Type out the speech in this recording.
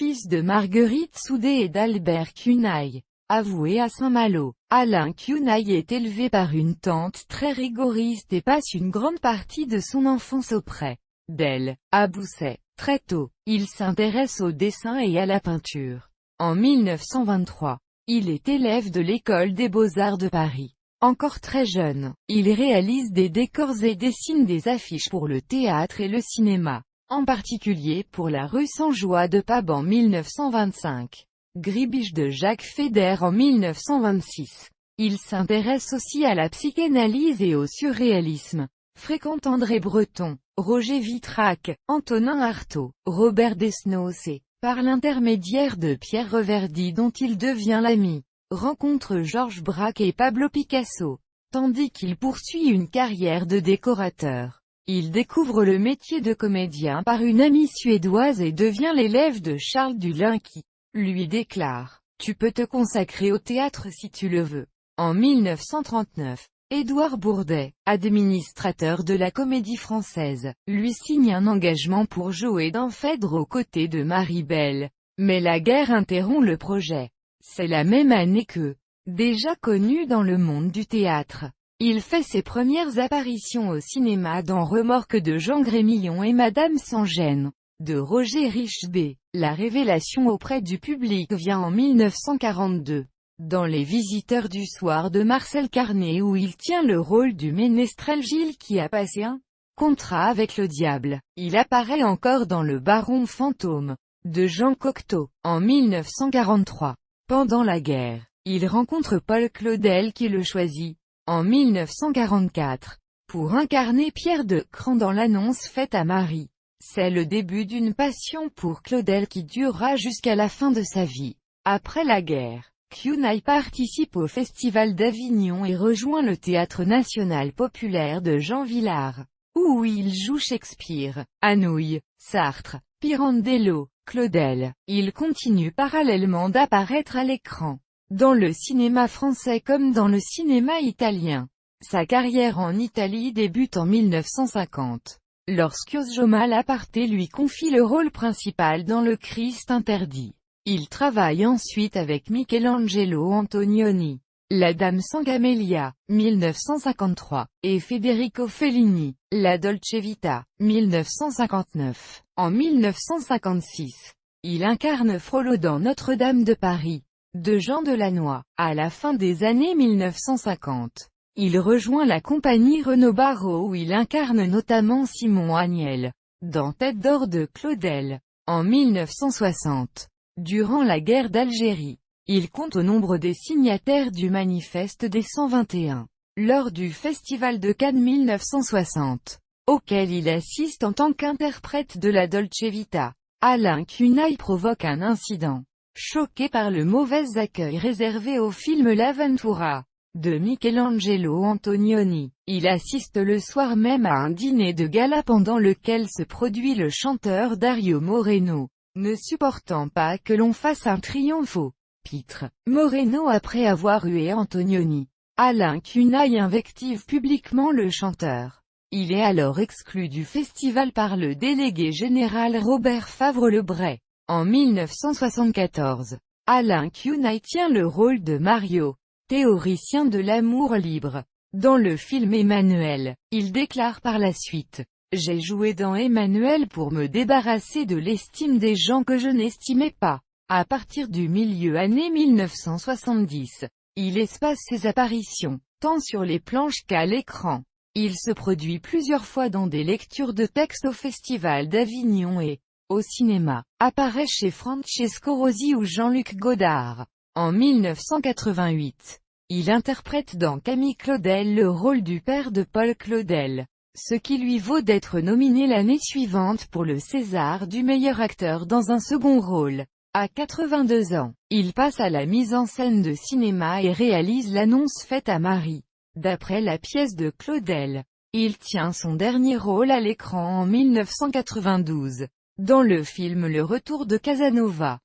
fils de Marguerite Soudet et d'Albert Cunaille. Avoué à Saint-Malo, Alain Cunaille est élevé par une tante très rigoriste et passe une grande partie de son enfance auprès d'elle, à Bousset. Très tôt, il s'intéresse au dessin et à la peinture. En 1923, il est élève de l'École des Beaux-Arts de Paris. Encore très jeune, il réalise des décors et dessine des affiches pour le théâtre et le cinéma, en particulier pour la rue Sans-Joie de Pab en 1925. Gribiche de Jacques Feder en 1926. Il s'intéresse aussi à la psychanalyse et au surréalisme. Fréquente André Breton, Roger Vitrac, Antonin Artaud, Robert Desnos et, par l'intermédiaire de Pierre Reverdy dont il devient l'ami, rencontre Georges Braque et Pablo Picasso. Tandis qu'il poursuit une carrière de décorateur, il découvre le métier de comédien par une amie suédoise et devient l'élève de Charles Dulin qui lui déclare « Tu peux te consacrer au théâtre si tu le veux ». En 1939, Édouard Bourdet, administrateur de la Comédie Française, lui signe un engagement pour jouer dans Phèdre aux côtés de Marie Belle. Mais la guerre interrompt le projet. C'est la même année que, déjà connu dans le monde du théâtre, il fait ses premières apparitions au cinéma dans Remorque de Jean Grémillon et Madame sans gêne, de Roger Richebé. La révélation auprès du public vient en 1942, dans Les Visiteurs du soir de Marcel Carné où il tient le rôle du ménestrel Gilles qui a passé un contrat avec le diable. Il apparaît encore dans Le Baron fantôme, de Jean Cocteau, en 1943. Pendant la guerre, il rencontre Paul Claudel qui le choisit, en 1944, pour incarner Pierre de Cran dans l'annonce faite à Marie. C'est le début d'une passion pour Claudel qui durera jusqu'à la fin de sa vie. Après la guerre, Cunaille participe au Festival d'Avignon et rejoint le Théâtre National Populaire de Jean Vilar, où il joue Shakespeare, Anouilh, Sartre, Pirandello, Claudel. Il continue parallèlement d'apparaître à l'écran, dans le cinéma français comme dans le cinéma italien. Sa carrière en Italie débute en 1950. Lorsqu'Osio Malaparte lui confie le rôle principal dans Le Christ interdit. Il travaille ensuite avec Michelangelo Antonioni, La Dame sans camélia, 1953, et Federico Fellini, La Dolce Vita, 1959. En 1956, il incarne Frollo dans Notre-Dame de Paris, de Jean Delannoy. À la fin des années 1950, il rejoint la compagnie Renaud Barrault où il incarne notamment Simon Agnel, dans Tête d'or de Claudel. En 1960, durant la guerre d'Algérie, il compte au nombre des signataires du Manifeste des 121, lors du Festival de Cannes 1960, auquel il assiste en tant qu'interprète de la Dolce Vita. Alain Cunaille provoque un incident. Choqué par le mauvais accueil réservé au film L'Avventura de Michelangelo Antonioni, il assiste le soir même à un dîner de gala pendant lequel se produit le chanteur Dario Moreno, ne supportant pas que l'on fasse un triomphe au pitre. Moreno après avoir hué Antonioni. Alain Cunaille invective publiquement le chanteur. Il est alors exclu du festival par le délégué général Robert Favre-Lebray. En 1974, Alain Cunaille tient le rôle de Mario, théoricien de l'amour libre. Dans le film Emmanuel, il déclare par la suite « J'ai joué dans Emmanuel pour me débarrasser de l'estime des gens que je n'estimais pas ». À partir du milieu année 1970, il espace ses apparitions, tant sur les planches qu'à l'écran. Il se produit plusieurs fois dans des lectures de textes au Festival d'Avignon et, au cinéma, apparaît chez Francesco Rosi ou Jean-Luc Godard. En 1988, il interprète dans Camille Claudel le rôle du père de Paul Claudel, ce qui lui vaut d'être nominé l'année suivante pour le César du meilleur acteur dans un second rôle. À 82 ans, il passe à la mise en scène de cinéma et réalise l'annonce faite à Marie. D'après la pièce de Claudel, il tient son dernier rôle à l'écran en 1992, dans le film Le Retour de Casanova.